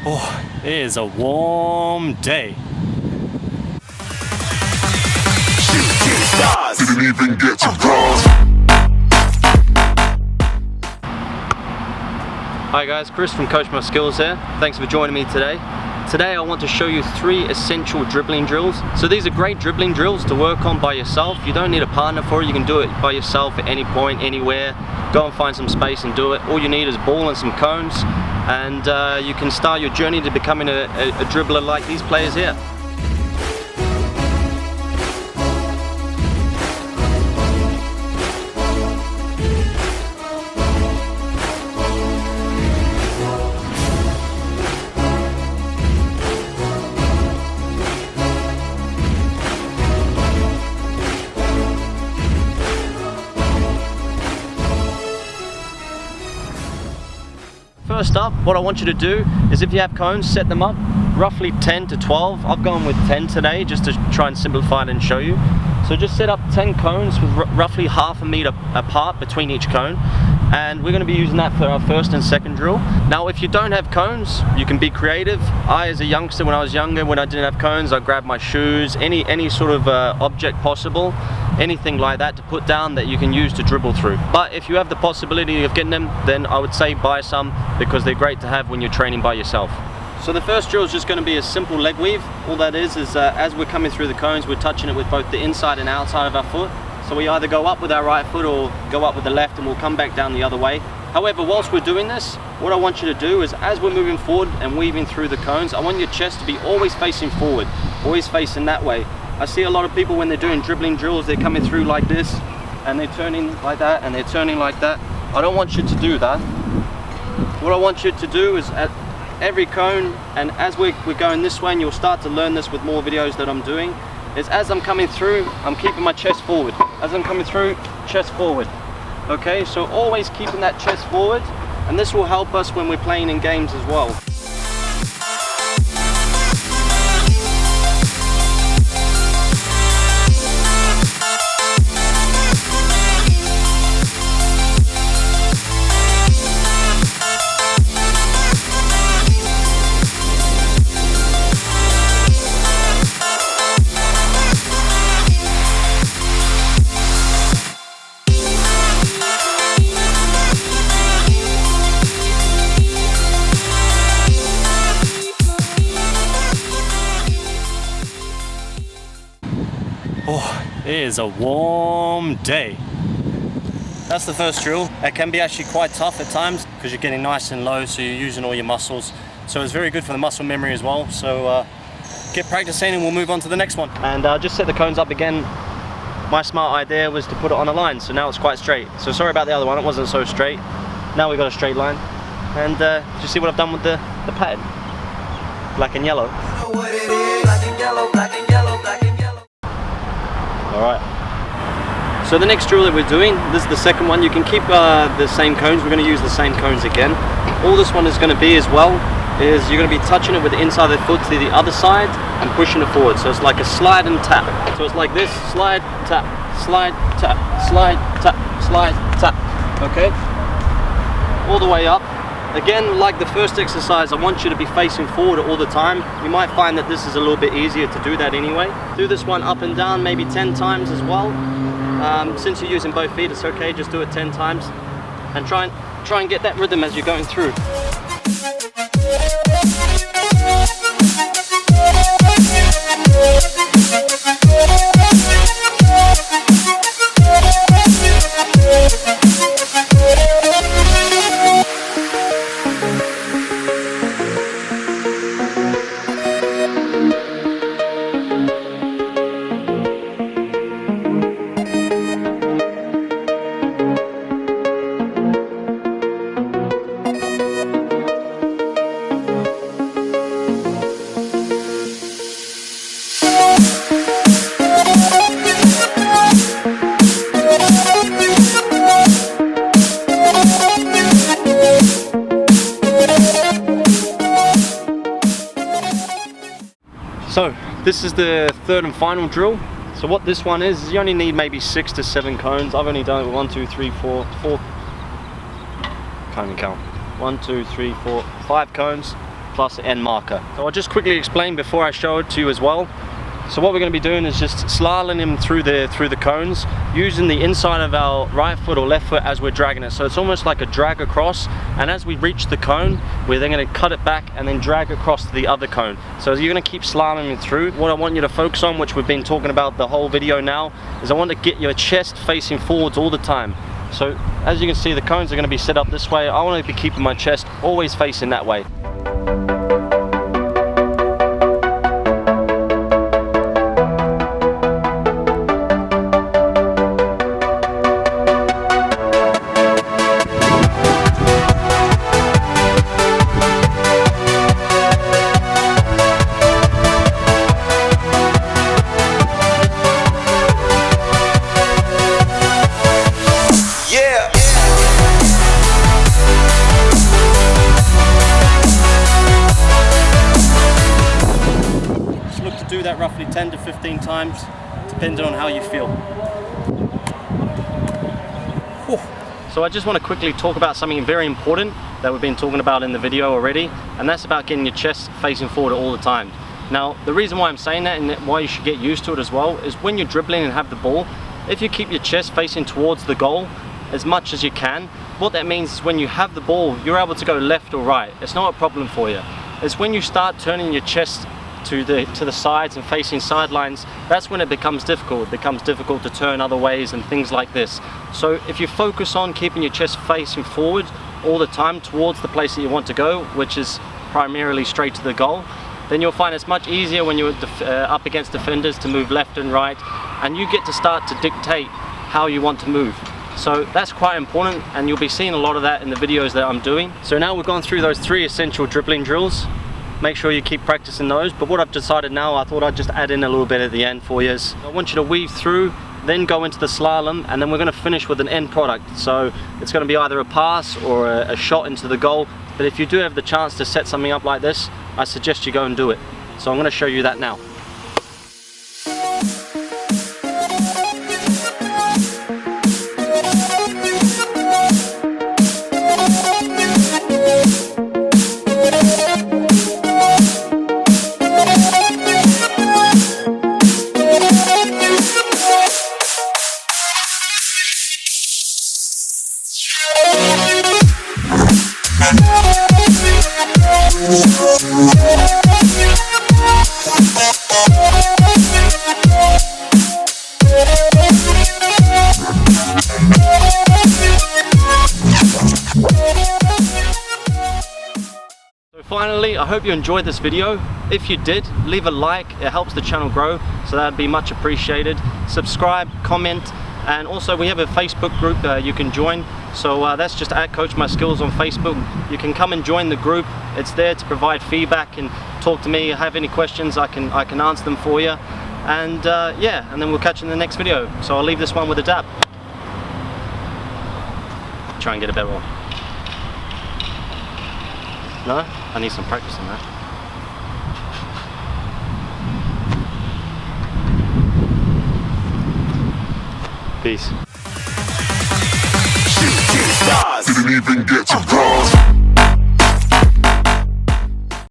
Oh, it is a warm day. Didn't even get to bronze. Hi guys, Chris from Coach My Skills here. Thanks for joining me today. Today I want to show you 3 essential dribbling drills. So these are great dribbling drills to work on by yourself. You don't need a partner for it. You can do it by yourself at any point, anywhere. Go and find some space and do it. All you need is a ball and some cones, and you can start your journey to becoming a dribbler like these players here. First up, what I want you to do is, if you have cones, set them up roughly 10 to 12. I've gone with 10 today just to try and simplify it and show you. So just set up 10 cones with roughly half a meter apart between each cone, and we're going to be using that for our first and second drill. Now if you don't have cones, you can be creative. I, as a youngster, when I was younger, when I didn't have cones, I grabbed my shoes, any sort of object possible, anything like that to put down that you can use to dribble through. But if you have the possibility of getting them, then I would say buy some, because they're great to have when you're training by yourself. So the first drill is just going to be a simple leg weave. All that is as we're coming through the cones, we're touching it with both the inside and outside of our foot. So we either go up with our right foot or go up with the left, and we'll come back down the other way. However, whilst we're doing this, what I want you to do is, as we're moving forward and weaving through the cones, I want your chest to be always facing forward, always facing that way. I see a lot of people when they're doing dribbling drills, they're coming through like this, and they're turning like that, and they're turning like that. I don't want you to do that. What I want you to do is, at every cone, and as we're going this way, and you'll start to learn this with more videos that I'm doing, is as I'm coming through, I'm keeping my chest forward. As I'm coming through, chest forward. Okay, so always keeping that chest forward, and this will help us when we're playing in games as well. Oh, it is a warm day. That's the first drill. It can be actually quite tough at times because you're getting nice and low, so you're using all your muscles. So it's very good for the muscle memory as well. So get practicing and we'll move on to the next one. And just set the cones up again. My smart idea was to put it on a line, so now it's quite straight. So sorry about the other one, it wasn't so straight. Now we've got a straight line. And you see what I've done with the pattern? Black and yellow. What it is, black and yellow, black and yellow, black and yellow. Alright, so the next drill that we're doing, this is the second one. You can keep the same cones. We're going to use the same cones again. All this one is going to be as well is you're going to be touching it with the inside of the foot to the other side and pushing it forward. So it's like a slide and tap. So it's like this: slide, tap, slide, tap, slide, tap, slide, tap. Okay? All the way up. Again, like the first exercise, I want you to be facing forward all the time. You might find that this is a little bit easier to do that anyway. Do this one up and down maybe 10 times as well. Since you're using both feet, it's okay, just do it 10 times. And try and get that rhythm as you're going through. So this is the third and final drill. So what this one is you only need maybe 6 to 7 cones. I've only done it with 1, 2, 3, 4, can't even count. 1, 2, 3, 4, 5 cones. plus end marker. So I'll just quickly explain before I show it to you as well. So what we're going to be doing is just slaloming him through the cones, using the inside of our right foot or left foot as we're dragging it. So it's almost like a drag across, and as we reach the cone, we're then going to cut it back and then drag across to the other cone. So you're going to keep slaloming through. What I want you to focus on, which we've been talking about the whole video now, is I want to get your chest facing forwards all the time. So as you can see, the cones are going to be set up this way. I want to be keeping my chest always facing that way. Do that roughly 10 to 15 times, depending on how you feel. Whew. So I just want to quickly talk about something very important that we've been talking about in the video already, and that's about getting your chest facing forward all the time. Now, the reason why I'm saying that and why you should get used to it as well is when you're dribbling and have the ball, if you keep your chest facing towards the goal as much as you can, what that means is when you have the ball, you're able to go left or right. It's not a problem for you. It's when you start turning your chest to the sides and facing sidelines, that's when it becomes difficult. It becomes difficult to turn other ways and things like this. So if you focus on keeping your chest facing forward all the time towards the place that you want to go, which is primarily straight to the goal, then you'll find it's much easier when you're up against defenders to move left and right, and you get to start to dictate how you want to move. So that's quite important, and you'll be seeing a lot of that in the videos that I'm doing. So now we've gone through those 3 essential dribbling drills. Make sure you keep practicing those, but what I've decided now, I thought I'd just add in a little bit at the end for you. I want you to weave through, then go into the slalom, and then we're going to finish with an end product. So it's going to be either a pass or a shot into the goal, but if you do have the chance to set something up like this, I suggest you go and do it. So I'm going to show you that now. Finally, I hope you enjoyed this video. If you did, leave a like, it helps the channel grow, so that'd be much appreciated. Subscribe, comment, and also we have a Facebook group you can join. So that's just @CoachMySkills on Facebook. You can come and join the group. It's there to provide feedback and talk to me. Have any questions, I can answer them for you. And yeah, and then we'll catch you in the next video. So I'll leave this one with a dab. Try and get a better one. No? I need some practice on that. Peace. Didn't even get to bronze.